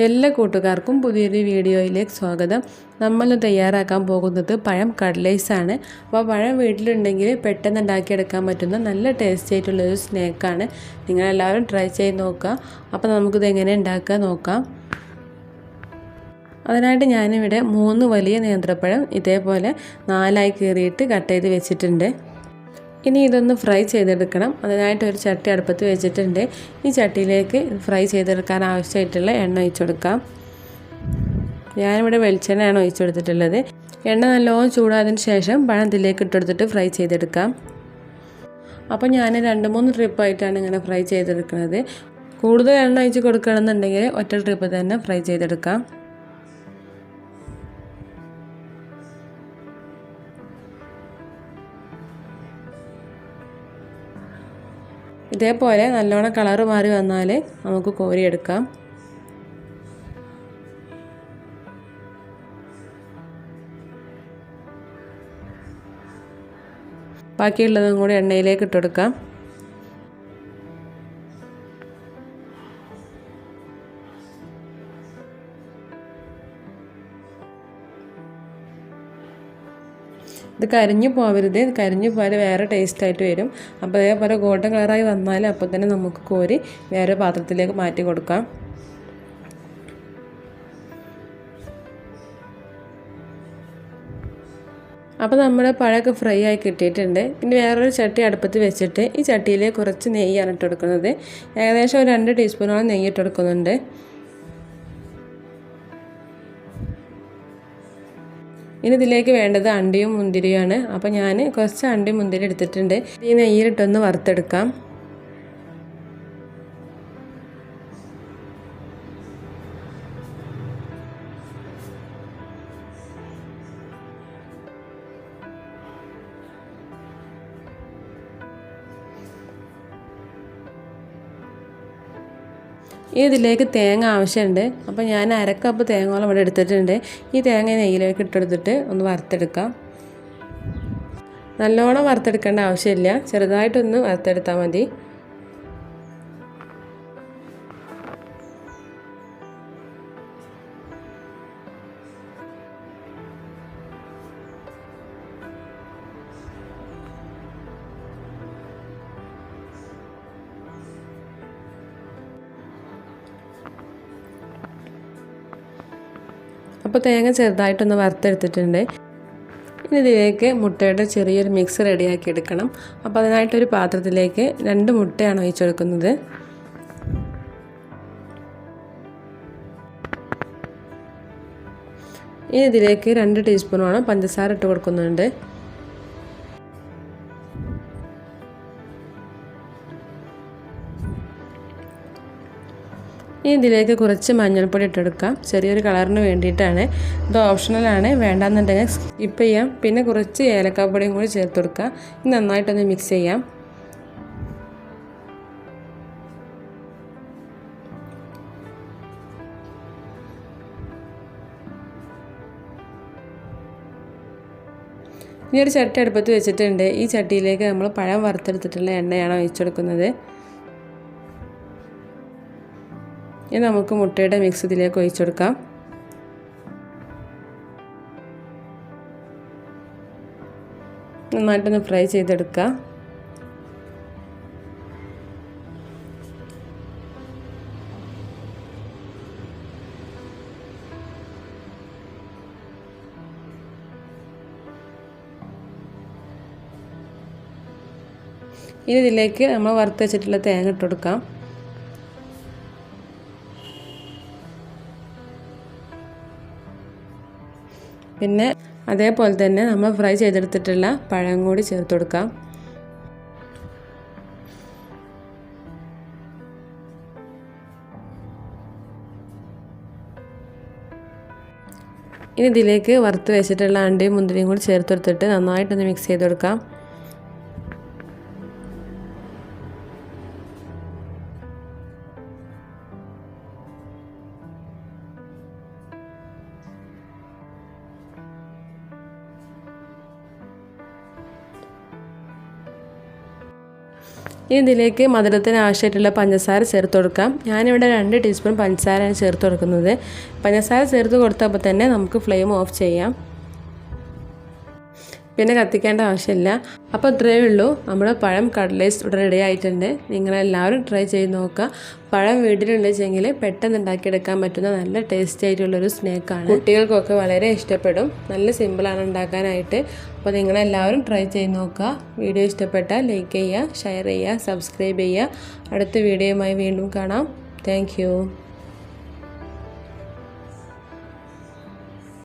എല്ലാ കൂട്ടുകാർക്കും പുതിയൊരു വീഡിയോയിലേക്ക് സ്വാഗതം. നമ്മൾ തയ്യാറാക്കാൻ പോകുന്നത് പഴം കട്ലേറ്റ്സ് ആണ്. അപ്പോൾ പഴം വീട്ടിലുണ്ടെങ്കിൽ പെട്ടെന്ന് ഉണ്ടാക്കിയെടുക്കാൻ പറ്റുന്ന നല്ല ടേസ്റ്റി ആയിട്ടുള്ളൊരു സ്നാക്കാണ്. നിങ്ങളെല്ലാവരും ട്രൈ ചെയ്ത് നോക്കുക. അപ്പോൾ നമുക്കിത് എങ്ങനെ ഉണ്ടാക്കുക നോക്കാം. അതിനായിട്ട് ഞാനിവിടെ 3 വലിയ നേന്ത്രപ്പഴം ഇതേപോലെ 4ആയി കീറിയിട്ട് കട്ട് ചെയ്ത് വെച്ചിട്ടുണ്ട്. ഇനി ഇതൊന്ന് ഫ്രൈ ചെയ്തെടുക്കണം. അതിനായിട്ട് ഒരു ചട്ടി അടുപ്പത്ത് വെച്ചിട്ടുണ്ട്. ഈ ചട്ടിയിലേക്ക് ഫ്രൈ ചെയ്തെടുക്കാൻ ആവശ്യമായിട്ടുള്ള എണ്ണ ഒഴിച്ചു കൊടുക്കാം. ഞാനിവിടെ വെളിച്ചെണ്ണയാണ് ഒഴിച്ചു കൊടുത്തിട്ടുള്ളത്. എണ്ണ നല്ലോണം ചൂടായതിന് ശേഷം പഴം ഇതിലേക്ക് ഇട്ടെടുത്തിട്ട് ഫ്രൈ ചെയ്തെടുക്കാം. അപ്പോൾ ഞാൻ 2-3 ട്രിപ്പായിട്ടാണ് ഇങ്ങനെ ഫ്രൈ ചെയ്തെടുക്കുന്നത്. കൂടുതൽ എണ്ണ ഒഴിച്ച് കൊടുക്കണമെന്നുണ്ടെങ്കിൽ ഒറ്റ ട്രിപ്പ് തന്നെ ഫ്രൈ ചെയ്തെടുക്കാം. ഇതേപോലെ നല്ലോണം കളറ് മാറി വന്നാൽ നമുക്ക് കോരിയെടുക്കാം. ബാക്കിയുള്ളതും കൂടി എണ്ണയിലേക്ക് ഇട്ടെടുക്കാം. ഇത് കരിഞ്ഞു പോകരുത്. കരിഞ്ഞു പോയാൽ വേറെ ടേസ്റ്റായിട്ട് വരും. അപ്പോൾ അതേപോലെ ഗോൾഡൻ കളറായി വന്നാൽ അപ്പോൾ തന്നെ നമുക്ക് കോരി വേറെ പാത്രത്തിലേക്ക് മാറ്റി കൊടുക്കാം. അപ്പോൾ നമ്മുടെ പഴമൊക്കെ ഫ്രൈ ആയി കിട്ടിയിട്ടുണ്ട്. ഇനി വേറൊരു ചട്ടി അടുപ്പത്ത് വെച്ചിട്ട് ഈ ചട്ടിയിൽ കുറച്ച് നെയ്യാണ് ഇട്ട് കൊടുക്കുന്നത്. ഏകദേശം ഒരു 2 ടീസ്പൂണോളം നെയ്യ് ഇട്ട് കൊടുക്കുന്നുണ്ട്. ഇനി ഇതിലേക്ക് വേണ്ടത് അണ്ടിയും മുന്തിരിയുമാണ്. അപ്പോൾ ഞാൻ കുറച്ച് അണ്ടിയും മുന്തിരി എടുത്തിട്ടുണ്ട്. ഈ നെയ്യിലിട്ടൊന്ന് വറുത്തെടുക്കാം. ഇതിലേക്ക് തേങ്ങ ആവശ്യമുണ്ട്. അപ്പോൾ ഞാൻ 1/2 കപ്പ് തേങ്ങയോളം ഇവിടെ എടുത്തിട്ടുണ്ട്. ഈ തേങ്ങ നെയ്യിലേക്ക് ഇട്ടെടുത്തിട്ട് ഒന്ന് വറുത്തെടുക്കാം. നല്ലോണം വറുത്തെടുക്കേണ്ട ആവശ്യമില്ല, ചെറുതായിട്ടൊന്ന് വറുത്തെടുത്താൽ മതി. അപ്പോൾ തേങ്ങ ചെറുതായിട്ടൊന്ന് വറുത്തെടുത്തിട്ടുണ്ട്. ഇനി ഇതിലേക്ക് മുട്ടയുടെ ചെറിയൊരു മിക്സ് റെഡിയാക്കി എടുക്കണം. അപ്പോൾ അതിനായിട്ടൊരു പാത്രത്തിലേക്ക് 2 മുട്ടയാണ് ഒഴിച്ചെടുക്കുന്നത്. ഇനി ഇതിലേക്ക് 2 ടീസ്പൂണോളം പഞ്ചസാര ഇട്ട് കൊടുക്കുന്നുണ്ട്. ഇനി ഇതിലേക്ക് കുറച്ച് മഞ്ഞൾപ്പൊടി ഇട്ടെടുക്കാം. ചെറിയൊരു കളറിന് വേണ്ടിയിട്ടാണ്. ഇത് ഓപ്ഷണലാണ്, വേണ്ടാന്നുണ്ടെങ്കിൽ സ്കിപ്പ് ചെയ്യാം. പിന്നെ കുറച്ച് ഏലക്കാപ്പൊടിയും കൂടി ചേർത്ത് കൊടുക്കുക. ഇത് നന്നായിട്ടൊന്ന് മിക്സ് ചെയ്യാം. ഇനി ഒരു ചട്ടി അടുപ്പത്ത് വെച്ചിട്ടുണ്ട്. ഈ ചട്ടിയിലേക്ക് നമ്മൾ പഴം വറുത്തെടുത്തിട്ടുള്ള എണ്ണയാണ് ഒഴിച്ചു കൊടുക്കുന്നത്. ഇനി നമുക്ക് മുട്ടയുടെ മിക്സ് ഇതിലേക്ക് ഒഴിച്ചു കൊടുക്കാം. നന്നായിട്ടൊന്ന് ഫ്രൈ ചെയ്തെടുക്കാം. ഇനി ഇതിലേക്ക് നമ്മൾ വറുത്ത് വെച്ചിട്ടുള്ള തേങ്ങ ഇട്ട് കൊടുക്കാം. പിന്നെ അതേപോലെ തന്നെ നമ്മൾ ഫ്രൈ ചെയ്തെടുത്തിട്ടുള്ള പഴം കൂടി ചേർത്ത് കൊടുക്കാം. ഇനി ഇതിലേക്ക് വറുത്ത് വെച്ചിട്ടുള്ള അണ്ടിയും മുന്തിരിയും കൂടി ചേർത്ത് കൊടുത്തിട്ട് നന്നായിട്ടൊന്ന് മിക്സ് ചെയ്ത് കൊടുക്കാം. ഇനി ഇതിലേക്ക് മധുരത്തിന് ആവശ്യമായിട്ടുള്ള പഞ്ചസാര ചേർത്ത് കൊടുക്കാം. ഞാനിവിടെ 2 ടീസ്പൂൺ പഞ്ചസാരയാണ് ചേർത്ത് കൊടുക്കുന്നത്. പഞ്ചസാര ചേർത്ത് കൊടുത്തപ്പോൾ തന്നെ നമുക്ക് ഫ്ലെയിം ഓഫ് ചെയ്യാം. പിന്നെ കത്തിക്കേണ്ട ആവശ്യമില്ല. അപ്പോൾ ഇത്രയേ ഉള്ളൂ, നമ്മുടെ പഴം കട്ലേറ്റ്സ് ഇവിടെ റെഡി ആയിട്ടുണ്ട്. നിങ്ങളെല്ലാവരും ട്രൈ ചെയ്ത് നോക്കുക. പഴം വീട്ടിലുണ്ടെങ്കിൽ പെട്ടെന്ന് ഉണ്ടാക്കിയെടുക്കാൻ പറ്റുന്ന നല്ല ടേസ്റ്റി ആയിട്ടുള്ളൊരു സ്നാക്കാണ്. കുട്ടികൾക്കൊക്കെ വളരെ ഇഷ്ടപ്പെടും. നല്ല സിമ്പിളാണ് ഉണ്ടാക്കാനായിട്ട്. അപ്പോൾ നിങ്ങളെല്ലാവരും ട്രൈ ചെയ്ത് നോക്കുക. വീഡിയോ ഇഷ്ടപ്പെട്ടാൽ ലൈക്ക് ചെയ്യുക, ഷെയർ ചെയ്യുക, സബ്സ്ക്രൈബ് ചെയ്യുക. അടുത്ത വീഡിയോയുമായി വീണ്ടും കാണാം. താങ്ക്